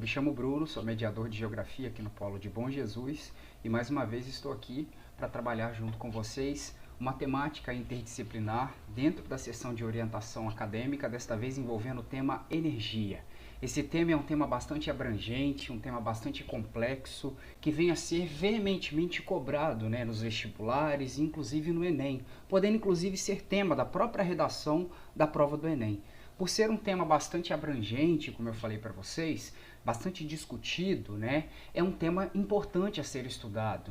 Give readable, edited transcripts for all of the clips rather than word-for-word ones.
me chamo Bruno, sou mediador de geografia aqui no Polo de Bom Jesus e mais uma vez estou aqui para trabalhar junto com vocês uma temática interdisciplinar dentro da sessão de orientação acadêmica, desta vez envolvendo o tema energia. Esse tema é um tema bastante abrangente, um tema bastante complexo, que vem a ser veementemente cobrado nos vestibulares, inclusive no Enem, podendo inclusive ser tema da própria redação da prova do Enem. Por ser um tema bastante abrangente, como eu falei para vocês, bastante discutido, é um tema importante a ser estudado.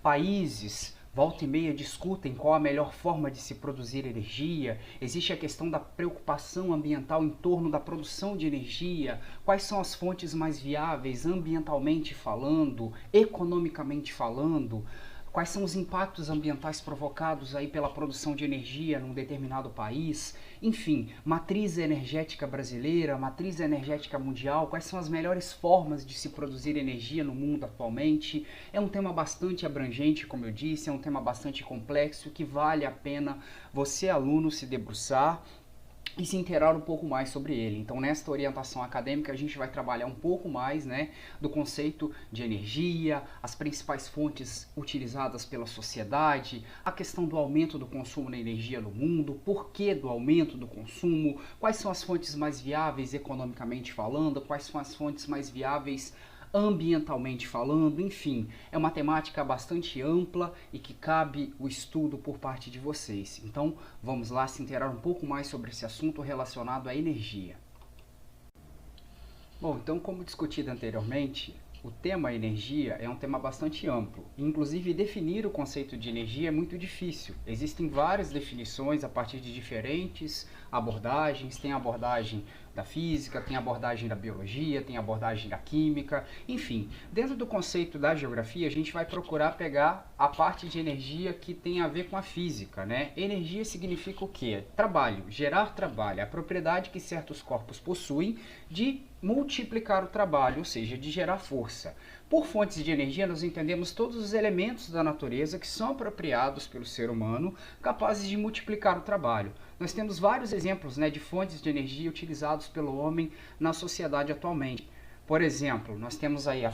Países, volta e meia, discutem qual a melhor forma de se produzir energia, existe a questão da preocupação ambiental em torno da produção de energia, quais são as fontes mais viáveis ambientalmente falando, economicamente falando, quais são os impactos ambientais provocados aí pela produção de energia num determinado país, enfim, matriz energética brasileira, matriz energética mundial, quais são as melhores formas de se produzir energia no mundo atualmente. É um tema bastante abrangente, como eu disse, é um tema bastante complexo que vale a pena você, aluno, se debruçar e se inteirar um pouco mais sobre ele. Então, nesta orientação acadêmica, a gente vai trabalhar um pouco mais do conceito de energia, as principais fontes utilizadas pela sociedade, a questão do aumento do consumo da energia no mundo, por que do aumento do consumo, quais são as fontes mais viáveis economicamente falando, quais são as fontes mais viáveis ambientalmente falando, enfim, é uma temática bastante ampla e que cabe o estudo por parte de vocês. Então, vamos lá se inteirar um pouco mais sobre esse assunto relacionado à energia. Bom, então, como discutido anteriormente, o tema energia é um tema bastante amplo. Inclusive, definir o conceito de energia é muito difícil. Existem várias definições a partir de diferentes abordagens. Tem a abordagem da física, tem a abordagem da biologia, tem a abordagem da química, enfim. Dentro do conceito da geografia, a gente vai procurar pegar a parte de energia que tem a ver com a física, Energia significa o quê? Trabalho, gerar trabalho, a propriedade que certos corpos possuem de multiplicar o trabalho, ou seja, de gerar força. Por fontes de energia, nós entendemos todos os elementos da natureza que são apropriados pelo ser humano, capazes de multiplicar o trabalho. Nós temos vários exemplos de fontes de energia utilizados pelo homem na sociedade atualmente. Por exemplo, nós temos aí a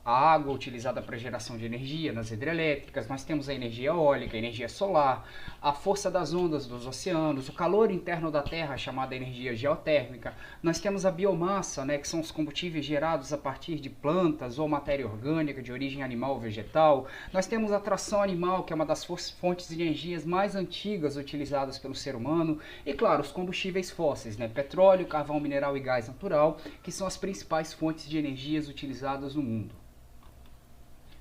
água utilizada para geração de energia nas hidrelétricas, nós temos a energia eólica, a energia solar, a força das ondas dos oceanos, o calor interno da Terra, chamada energia geotérmica, nós temos a biomassa, que são os combustíveis gerados a partir de plantas ou matéria orgânica de origem animal ou vegetal, nós temos a tração animal, que é uma das fontes de energias mais antigas utilizadas pelo ser humano, e claro, os combustíveis fósseis, petróleo, carvão mineral e gás natural, que são as principais fontes de energias utilizadas no mundo.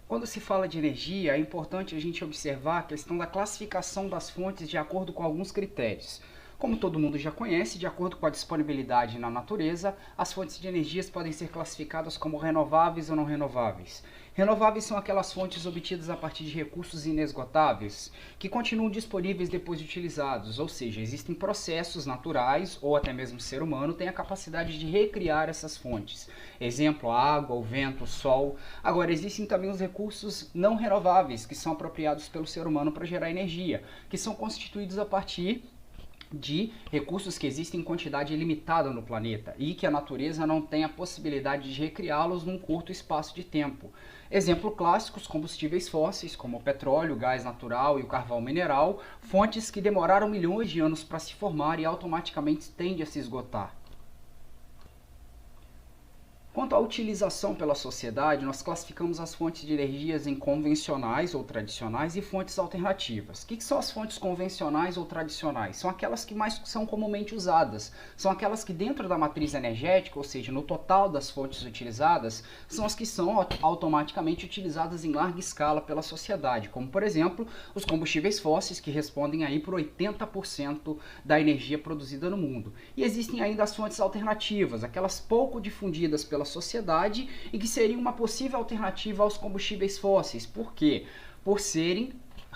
Quando se fala de energia, é importante a gente observar a questão da classificação das fontes de acordo com alguns critérios. Como todo mundo já conhece, de acordo com a disponibilidade na natureza, as fontes de energias podem ser classificadas como renováveis ou não renováveis. Renováveis são aquelas fontes obtidas a partir de recursos inesgotáveis, que continuam disponíveis depois de utilizados, ou seja, existem processos naturais, ou até mesmo o ser humano tem a capacidade de recriar essas fontes. Exemplo, a água, o vento, o sol. Agora, existem também os recursos não renováveis, que são apropriados pelo ser humano para gerar energia, que são constituídos a partir de recursos que existem em quantidade limitada no planeta e que a natureza não tem a possibilidade de recriá-los num curto espaço de tempo. Exemplo clássico, os combustíveis fósseis, como o petróleo, o gás natural e o carvão mineral, fontes que demoraram milhões de anos para se formar e automaticamente tendem a se esgotar. Quanto à utilização pela sociedade, nós classificamos as fontes de energias em convencionais ou tradicionais e fontes alternativas. O que são as fontes convencionais ou tradicionais? São aquelas que mais são comumente usadas. São aquelas que dentro da matriz energética, ou seja, no total das fontes utilizadas, são as que são automaticamente utilizadas em larga escala pela sociedade, como por exemplo, os combustíveis fósseis, que respondem aí por 80% da energia produzida no mundo. E existem ainda as fontes alternativas, aquelas pouco difundidas pela sociedade e que seriam uma possível alternativa aos combustíveis fósseis. Por quê? Por serem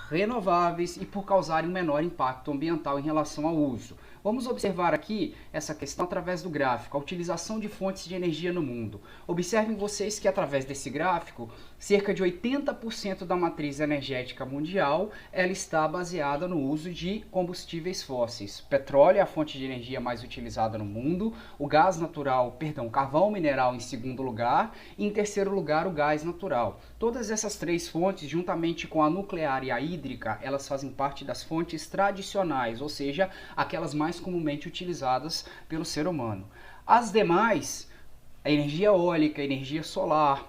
renováveis e por causarem um menor impacto ambiental em relação ao uso. Vamos observar aqui essa questão através do gráfico, a utilização de fontes de energia no mundo. Observem vocês que através desse gráfico, cerca de 80% da matriz energética mundial ela está baseada no uso de combustíveis fósseis. Petróleo é a fonte de energia mais utilizada no mundo, o gás natural, perdão, carvão mineral em segundo lugar e em terceiro lugar o gás natural. Todas essas três fontes, juntamente com a nuclear e a hídrica, elas fazem parte das fontes tradicionais, ou seja, aquelas mais comumente utilizadas pelo ser humano. As demais, a energia eólica, a energia solar,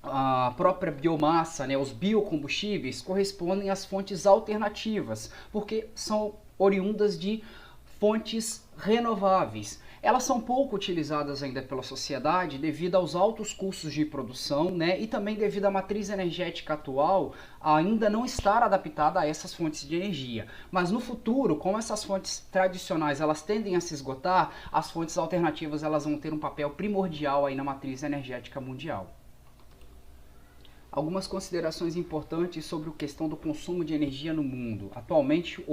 a própria biomassa, né, os biocombustíveis, correspondem às fontes alternativas, porque são oriundas de fontes renováveis. Elas são pouco utilizadas ainda pela sociedade devido aos altos custos de produção, né, e também devido à matriz energética atual ainda não estar adaptada a essas fontes de energia. Mas no futuro, como essas fontes tradicionais elas tendem a se esgotar, as fontes alternativas elas vão ter um papel primordial aí na matriz energética mundial. Algumas considerações importantes sobre a questão do consumo de energia no mundo. Atualmente,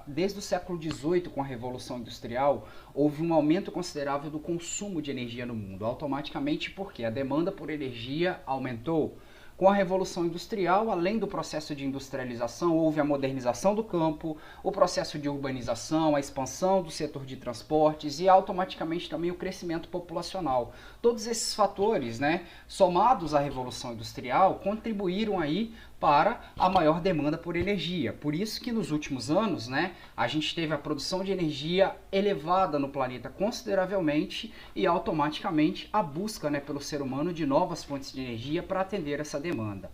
desde o século XVIII, com a Revolução Industrial, houve um aumento considerável do consumo de energia no mundo, automaticamente porque a demanda por energia aumentou. Com a Revolução Industrial, além do processo de industrialização, houve a modernização do campo, o processo de urbanização, a expansão do setor de transportes e automaticamente também o crescimento populacional. Todos esses fatores, né, somados à Revolução Industrial, contribuíram aí para a maior demanda por energia. Por isso que nos últimos anos, né, a gente teve a produção de energia elevada no planeta consideravelmente e automaticamente a busca, né, pelo ser humano de novas fontes de energia para atender essa demanda.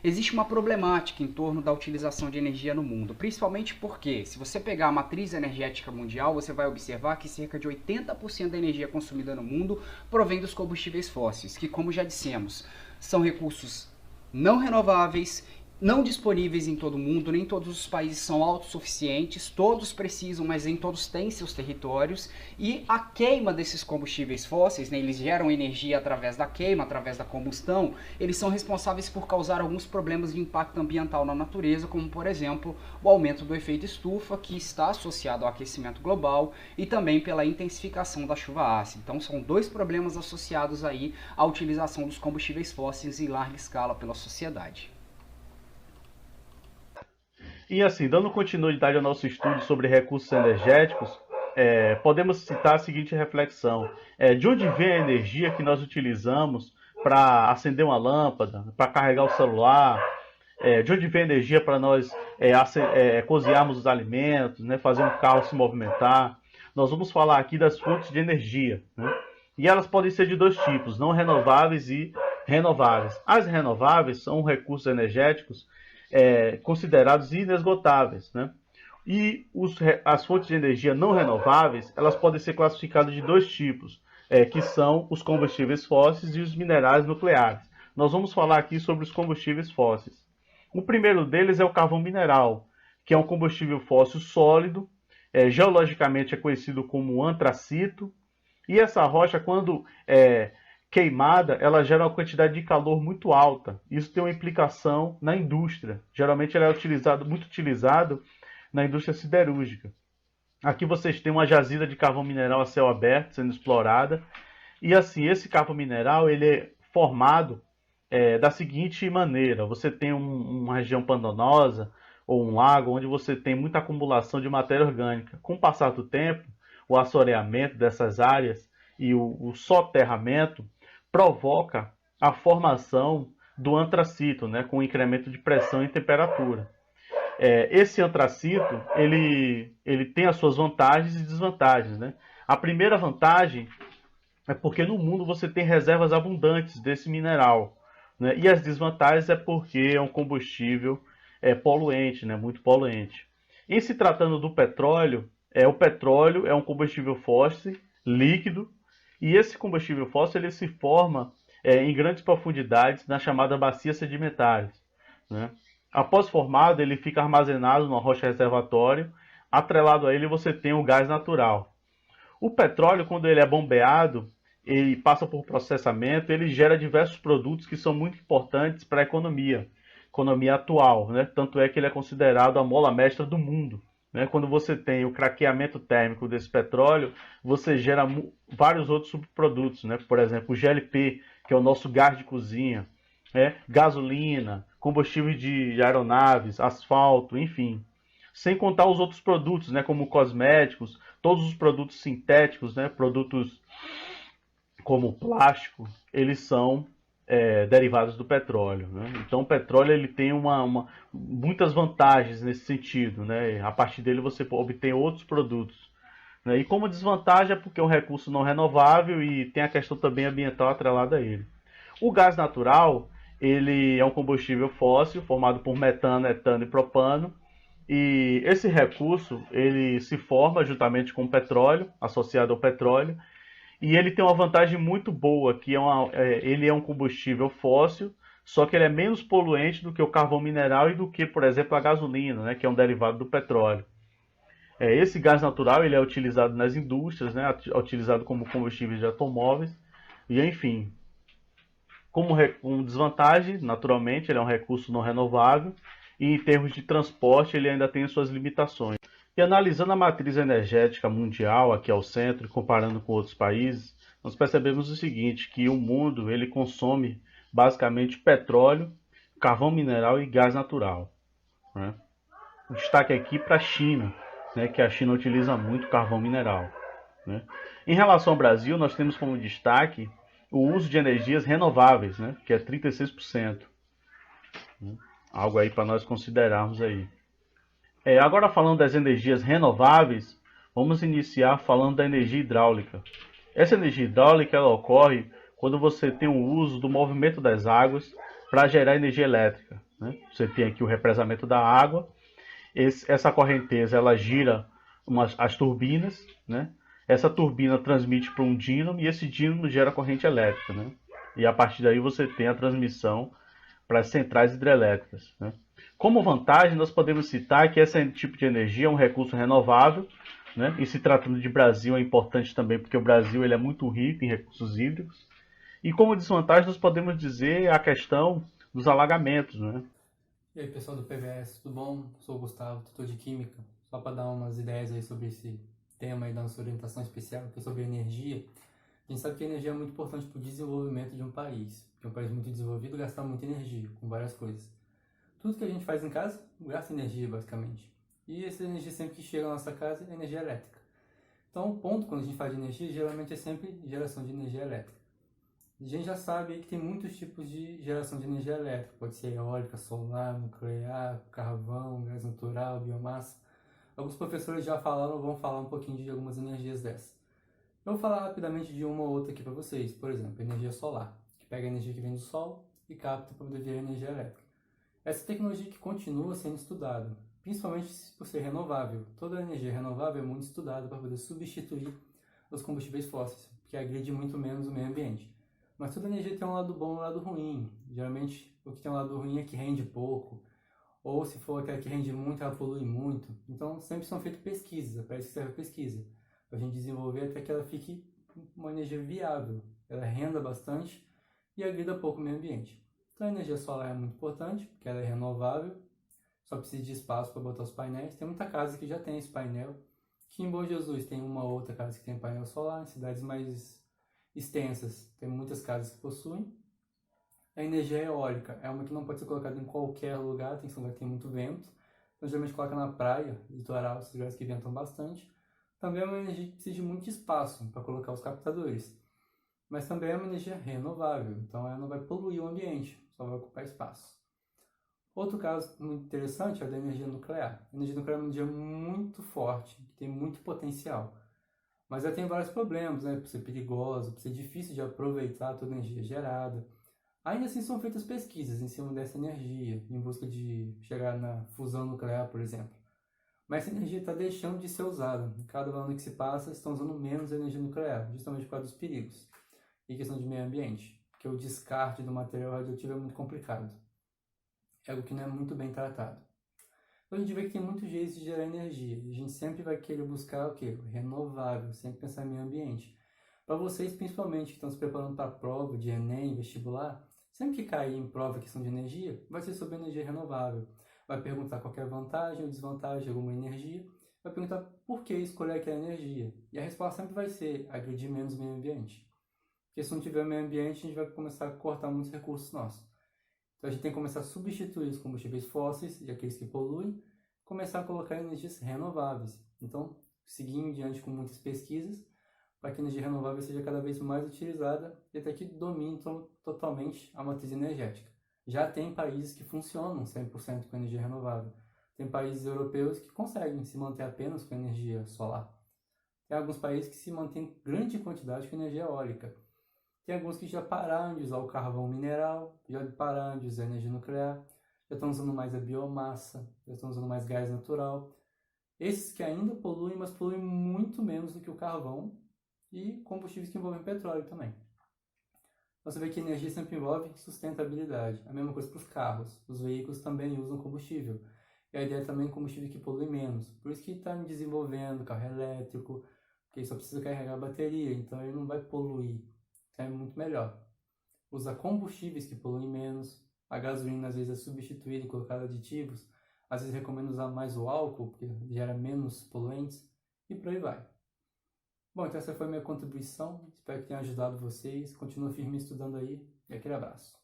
Existe uma problemática em torno da utilização de energia no mundo, principalmente porque, se você pegar a matriz energética mundial, você vai observar que cerca de 80% da energia consumida no mundo provém dos combustíveis fósseis, que, como já dissemos, são recursos não renováveis, não disponíveis em todo o mundo, nem todos os países são autossuficientes, todos precisam, mas nem todos têm seus territórios, e a queima desses combustíveis fósseis, né, eles geram energia através da queima, através da combustão, eles são responsáveis por causar alguns problemas de impacto ambiental na natureza, como por exemplo, o aumento do efeito estufa, que está associado ao aquecimento global, e também pela intensificação da chuva ácida. Então são dois problemas associados aí à utilização dos combustíveis fósseis em larga escala pela sociedade. E assim, dando continuidade ao nosso estudo sobre recursos energéticos, podemos citar a seguinte reflexão. De onde vem a energia que nós utilizamos para acender uma lâmpada, para carregar o celular? De onde vem a energia para nós cozinharmos os alimentos, né, fazer um carro se movimentar? Nós vamos falar aqui das fontes de energia, né? E elas podem ser de dois tipos, não renováveis e renováveis. As renováveis são recursos energéticos considerados inesgotáveis, né? E as fontes de energia não renováveis, elas podem ser classificadas de dois tipos, que são os combustíveis fósseis e os minerais nucleares. Nós vamos falar aqui sobre os combustíveis fósseis. O primeiro deles é o carvão mineral, que é um combustível fóssil sólido, geologicamente é conhecido como antracito, e essa rocha, quando queimada, ela gera uma quantidade de calor muito alta. Isso tem uma implicação na indústria. Geralmente ela é muito utilizado na indústria siderúrgica. Aqui vocês têm uma jazida de carvão mineral a céu aberto sendo explorada. E assim, esse carvão mineral ele é formado da seguinte maneira. Você tem uma região pantanosa ou um lago onde você tem muita acumulação de matéria orgânica. Com o passar do tempo, o assoreamento dessas áreas e o soterramento provoca a formação do antracito, né, com incremento de pressão e temperatura. Esse antracito ele tem as suas vantagens e desvantagens, né? A primeira vantagem é porque no mundo você tem reservas abundantes desse mineral, né? E as desvantagens é porque é um combustível poluente, né, muito poluente. Em se tratando do petróleo, o petróleo é um combustível fóssil líquido. E esse combustível fóssil ele se forma em grandes profundidades nas chamadas bacias sedimentares, né? Após formado, ele fica armazenado numa rocha reservatório. Atrelado a ele, você tem o gás natural. O petróleo, quando ele é bombeado, ele passa por processamento, ele gera diversos produtos que são muito importantes para a economia atual, né? Tanto é que ele é considerado a mola mestra do mundo. né? Quando você tem o craqueamento térmico desse petróleo, você gera vários outros subprodutos, né? Por exemplo, o GLP, que é o nosso gás de cozinha, né? Gasolina, combustível de aeronaves, asfalto, enfim. Sem contar os outros produtos, né? Como cosméticos, todos os produtos sintéticos, né? Produtos como plástico, eles são derivados do petróleo, né? Então o petróleo ele tem muitas vantagens nesse sentido, né? A partir dele você obtém outros produtos, né? E como desvantagem é porque é um recurso não renovável e tem a questão também ambiental atrelada a ele. O gás natural ele é um combustível fóssil formado por metano, etano e propano. E esse recurso ele se forma juntamente com o petróleo, associado ao petróleo, e ele tem uma vantagem muito boa, que ele é um combustível fóssil, só que ele é menos poluente do que o carvão mineral e do que, por exemplo, a gasolina, né, que é um derivado do petróleo. Esse gás natural ele é utilizado nas indústrias, né, é utilizado como combustível de automóveis, e enfim. Como desvantagem, naturalmente, ele é um recurso não renovável, e em termos de transporte ele ainda tem suas limitações. E analisando a matriz energética mundial aqui ao centro, e comparando com outros países, nós percebemos o seguinte, que o mundo ele consome basicamente petróleo, carvão mineral e gás natural, né? O destaque aqui para a China, né, que a China utiliza muito carvão mineral, né? Em relação ao Brasil, nós temos como destaque o uso de energias renováveis, né, que é 36%, né? Algo aí para nós considerarmos aí. Agora falando das energias renováveis, vamos iniciar falando da energia hidráulica. Essa energia hidráulica ela ocorre quando você tem o uso do movimento das águas para gerar energia elétrica, né? Você tem aqui o represamento da água, essa correnteza ela gira as turbinas, né? Essa turbina transmite para um dínamo e esse dínamo gera corrente elétrica, né? E a partir daí você tem a transmissão para as centrais hidrelétricas, né? Como vantagem, nós podemos citar que esse tipo de energia é um recurso renovável, né? E se tratando de Brasil é importante também porque o Brasil ele é muito rico em recursos hídricos. E como desvantagem, nós podemos dizer a questão dos alagamentos, né? E aí, pessoal do PVS, tudo bom? Sou o Gustavo, tutor de Química. Só para dar umas ideias aí sobre esse tema e dar uma orientação especial, que é sobre energia. A gente sabe que a energia é muito importante para o desenvolvimento de um país. Porque um país muito desenvolvido gasta muita energia com várias coisas. Tudo que a gente faz em casa gasta energia, basicamente. E essa energia sempre que chega à nossa casa é energia elétrica. Então, o ponto quando a gente fala de energia, geralmente é sempre geração de energia elétrica. A gente já sabe que tem muitos tipos de geração de energia elétrica. Pode ser eólica, solar, nuclear, carvão, gás natural, biomassa. Alguns professores já falaram, vão falar um pouquinho de algumas energias dessas. Eu vou falar rapidamente de uma ou outra aqui para vocês. Por exemplo, energia solar, que pega a energia que vem do sol e capta para poder virar energia elétrica. Essa tecnologia que continua sendo estudada, principalmente por ser renovável. Toda a energia renovável é muito estudada para poder substituir os combustíveis fósseis, porque agride muito menos o meio ambiente. Mas toda energia tem um lado bom e um lado ruim. Geralmente, o que tem um lado ruim é que rende pouco, ou se for aquela que rende muito, ela polui muito. Então, sempre são feitas pesquisas, é para isso que serve a pesquisa, para a gente desenvolver até que ela fique uma energia viável, ela renda bastante e agrida pouco o meio ambiente. Então, a energia solar é muito importante, porque ela é renovável, só precisa de espaço para botar os painéis. Tem muita casa que já tem esse painel. Aqui em Bom Jesus tem uma outra casa que tem painel solar, em cidades mais extensas, tem muitas casas que possuem. A energia eólica é uma que não pode ser colocada em qualquer lugar, tem que ser um lugar que tem muito vento. Então, geralmente coloca na praia, litoral, esses lugares que ventam bastante. Também é uma energia que precisa de muito espaço para colocar os captadores. Mas também é uma energia renovável, então ela não vai poluir o ambiente, só vai ocupar espaço. Outro caso muito interessante é a da energia nuclear. A energia nuclear é uma energia muito forte, que tem muito potencial. Mas ela tem vários problemas, né? Por ser perigosa, por ser difícil de aproveitar toda a energia gerada. Ainda assim são feitas pesquisas em cima dessa energia, em busca de chegar na fusão nuclear, por exemplo. Mas essa energia está deixando de ser usada. Cada ano que se passa, estão usando menos energia nuclear, justamente por causa dos perigos. E questão de meio ambiente, porque o descarte do material radioativo é muito complicado. É algo que não é muito bem tratado. Então a gente vê que tem muitos jeitos de gerar energia. A gente sempre vai querer buscar o quê? Renovável, sempre pensar em meio ambiente. Para vocês, principalmente, que estão se preparando para a prova de Enem, vestibular, sempre que cair em prova questão de energia, vai ser sobre energia renovável. Vai perguntar qual é a vantagem ou desvantagem de alguma energia vai perguntar por que escolher aquela energia. E a resposta sempre vai ser agredir menos o meio ambiente. Porque se não tiver meio ambiente, a gente vai começar a cortar muitos recursos nossos. Então a gente tem que começar a substituir os combustíveis fósseis e aqueles que poluem, começar a colocar energias renováveis. Então, seguir em diante com muitas pesquisas, para que a energia renovável seja cada vez mais utilizada e até que domine totalmente a matriz energética. Já tem países que funcionam 100% com energia renovável. Tem países europeus que conseguem se manter apenas com energia solar. Tem alguns países que se mantêm grande quantidade com energia eólica. Tem alguns que já pararam de usar o carvão mineral, já pararam de usar a energia nuclear, já estão usando mais a biomassa, já estão usando mais gás natural. Esses que ainda poluem, mas poluem muito menos do que o carvão e combustíveis que envolvem petróleo também. Você vê que energia sempre envolve sustentabilidade. A mesma coisa para os carros. Os veículos também usam combustível. E a ideia é também combustível que polui menos. Por isso que está desenvolvendo carro elétrico, que só precisa carregar a bateria, então ele não vai poluir. É muito melhor. Usa combustíveis que poluem menos. A gasolina às vezes é substituída e colocada aditivos. Às vezes recomendo usar mais o álcool, porque gera menos poluentes. E por aí vai. Bom, então essa foi a minha contribuição. Espero que tenha ajudado vocês. Continua firme estudando aí. E aquele abraço.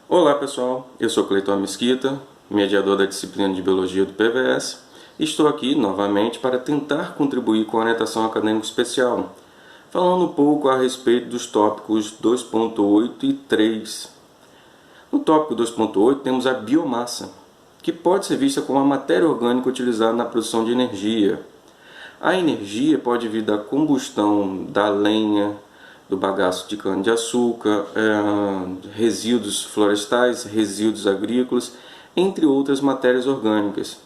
Olá pessoal, eu sou Cleiton Mesquita, mediador da disciplina de Biologia do PVS. E estou aqui novamente para tentar contribuir com a orientação acadêmica especial, falando um pouco a respeito dos tópicos 2.8 e 3. No tópico 2.8 temos a biomassa, que pode ser vista como a matéria orgânica utilizada na produção de energia. A energia pode vir da combustão da lenha, do bagaço de cana-de-açúcar, resíduos florestais, resíduos agrícolas, entre outras matérias orgânicas.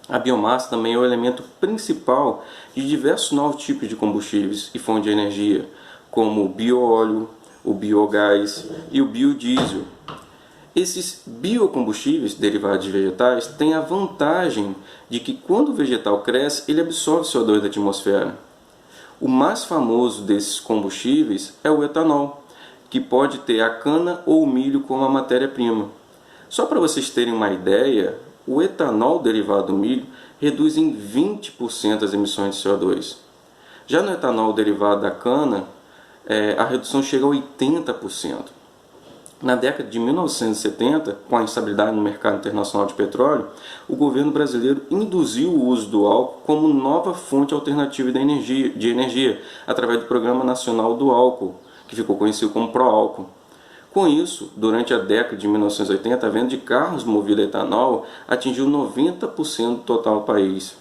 A biomassa também é o elemento principal de diversos novos tipos de combustíveis e fontes de energia, como o bioóleo, o biogás e o biodiesel. Esses biocombustíveis derivados de vegetais têm a vantagem de que quando o vegetal cresce, ele absorve CO2 da atmosfera. O mais famoso desses combustíveis é o etanol, que pode ter a cana ou o milho como a matéria-prima. Só para vocês terem uma ideia, o etanol derivado do milho reduz em 20% as emissões de CO2. Já no etanol derivado da cana, a redução chega a 80%. Na década de 1970, com a instabilidade no mercado internacional de petróleo, o governo brasileiro induziu o uso do álcool como nova fonte alternativa de energia através do Programa Nacional do Álcool, que ficou conhecido como Proálcool. Com isso, durante a década de 1980, a venda de carros movidos a etanol atingiu 90% do total do país.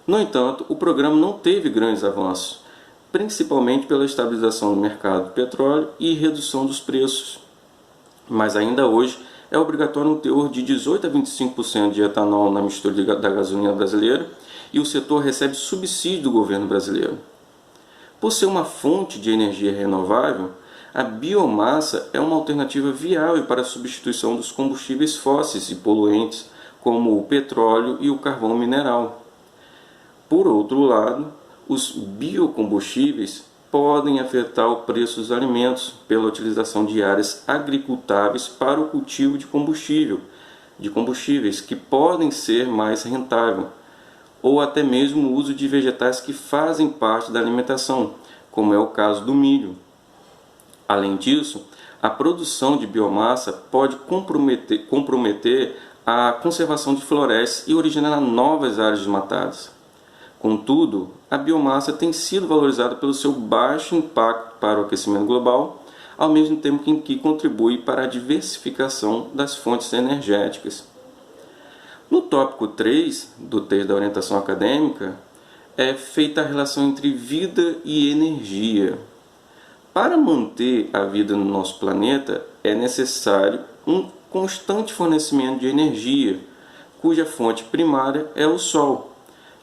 No entanto, o programa não teve grandes avanços, principalmente pela estabilização do mercado do petróleo e redução dos preços. Mas ainda hoje é obrigatório um teor de 18 a 25% de etanol na mistura da gasolina brasileira e o setor recebe subsídio do governo brasileiro. Por ser uma fonte de energia renovável, a biomassa é uma alternativa viável para a substituição dos combustíveis fósseis e poluentes, como o petróleo e o carvão mineral. Por outro lado, os biocombustíveis podem afetar o preço dos alimentos pela utilização de áreas agricultáveis para o cultivo de combustíveis que podem ser mais rentáveis, ou até mesmo o uso de vegetais que fazem parte da alimentação, como é o caso do milho. Além disso, a produção de biomassa pode comprometer a conservação de florestas e originar novas áreas desmatadas. Contudo, a biomassa tem sido valorizada pelo seu baixo impacto para o aquecimento global, ao mesmo tempo que contribui para a diversificação das fontes energéticas. No tópico 3 do texto da orientação acadêmica, é feita a relação entre vida e energia. Para manter a vida no nosso planeta, é necessário um constante fornecimento de energia, cuja fonte primária é o Sol,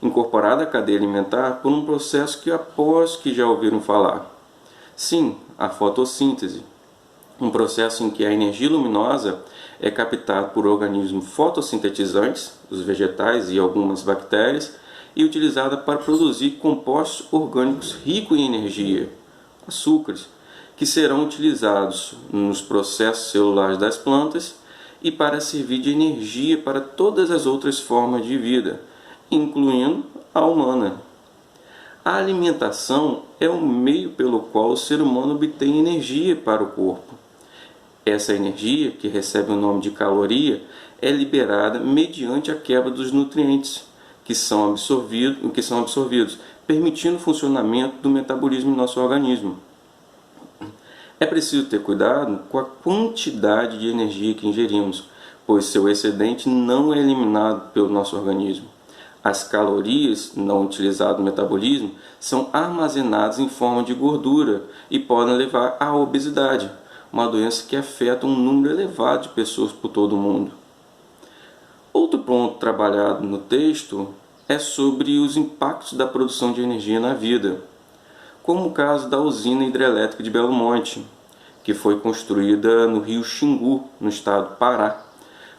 incorporada à cadeia alimentar por um processo que aposto que já ouviram falar. Sim, a fotossíntese. Um processo em que a energia luminosa é captada por organismos fotossintetizantes, os vegetais e algumas bactérias, e utilizada para produzir compostos orgânicos ricos em energia, açúcares, que serão utilizados nos processos celulares das plantas e para servir de energia para todas as outras formas de vida, incluindo a humana. A alimentação é o meio pelo qual o ser humano obtém energia para o corpo. Essa energia, que recebe o nome de caloria, é liberada mediante a quebra dos nutrientes que são absorvidos, permitindo o funcionamento do metabolismo em nosso organismo. É preciso ter cuidado com a quantidade de energia que ingerimos, pois seu excedente não é eliminado pelo nosso organismo. As calorias não utilizadas no metabolismo são armazenadas em forma de gordura e podem levar à obesidade, uma doença que afeta um número elevado de pessoas por todo o mundo. Outro ponto trabalhado no texto é sobre os impactos da produção de energia na vida, como o caso da usina hidrelétrica de Belo Monte, que foi construída no rio Xingu, no estado do Pará,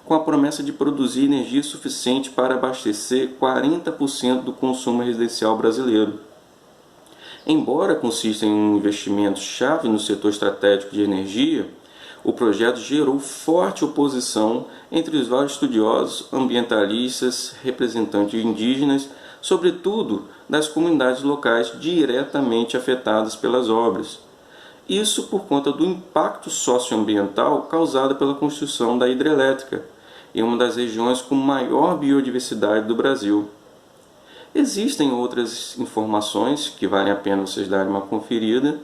com a promessa de produzir energia suficiente para abastecer 40% do consumo residencial brasileiro. Embora consista em um investimento-chave no setor estratégico de energia, o projeto gerou forte oposição entre os vários estudiosos, ambientalistas, representantes indígenas, sobretudo das comunidades locais diretamente afetadas pelas obras. Isso por conta do impacto socioambiental causado pela construção da hidrelétrica, em uma das regiões com maior biodiversidade do Brasil. Existem outras informações que valem a pena vocês darem uma conferida.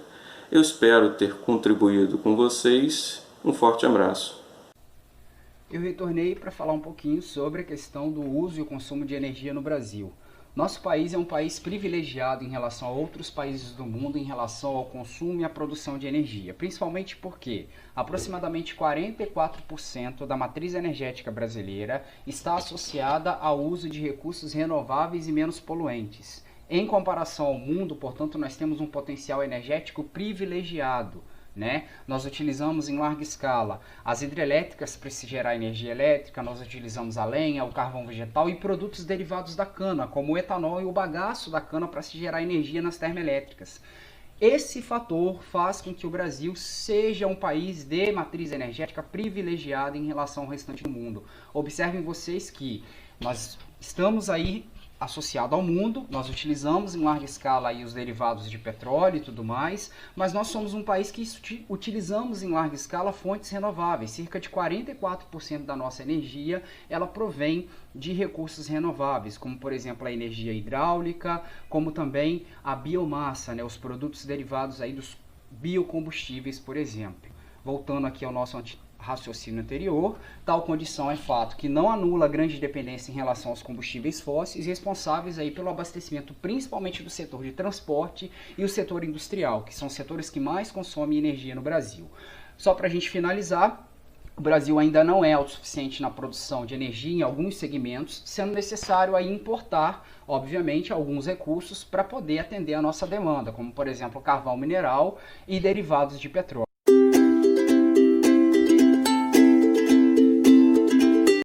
Eu espero ter contribuído com vocês. Um forte abraço. Eu retornei para falar um pouquinho sobre a questão do uso e o consumo de energia no Brasil. Nosso país é um país privilegiado em relação a outros países do mundo em relação ao consumo e à produção de energia, principalmente porque aproximadamente 44% da matriz energética brasileira está associada ao uso de recursos renováveis e menos poluentes. Em comparação ao mundo, portanto, nós temos um potencial energético privilegiado. Nós utilizamos em larga escala as hidrelétricas para se gerar energia elétrica, nós utilizamos a lenha, o carvão vegetal e produtos derivados da cana, como o etanol e o bagaço da cana para se gerar energia nas termoelétricas. Esse fator faz com que o Brasil seja um país de matriz energética privilegiada em relação ao restante do mundo. Observem vocês que nós estamos aí associado ao mundo, nós utilizamos em larga escala aí os derivados de petróleo e tudo mais, mas nós somos um país que utilizamos em larga escala fontes renováveis. Cerca de 44% da nossa energia, ela provém de recursos renováveis, como por exemplo a energia hidráulica, como também a biomassa, os produtos derivados aí dos biocombustíveis, por exemplo. Voltando aqui ao nosso raciocínio anterior, tal condição é fato que não anula grande dependência em relação aos combustíveis fósseis, responsáveis aí pelo abastecimento principalmente do setor de transporte e o setor industrial, que são os setores que mais consomem energia no Brasil. Só para a gente finalizar, o Brasil ainda não é autossuficiente na produção de energia em alguns segmentos, sendo necessário aí importar, obviamente, alguns recursos para poder atender a nossa demanda, como por exemplo carvão mineral e derivados de petróleo.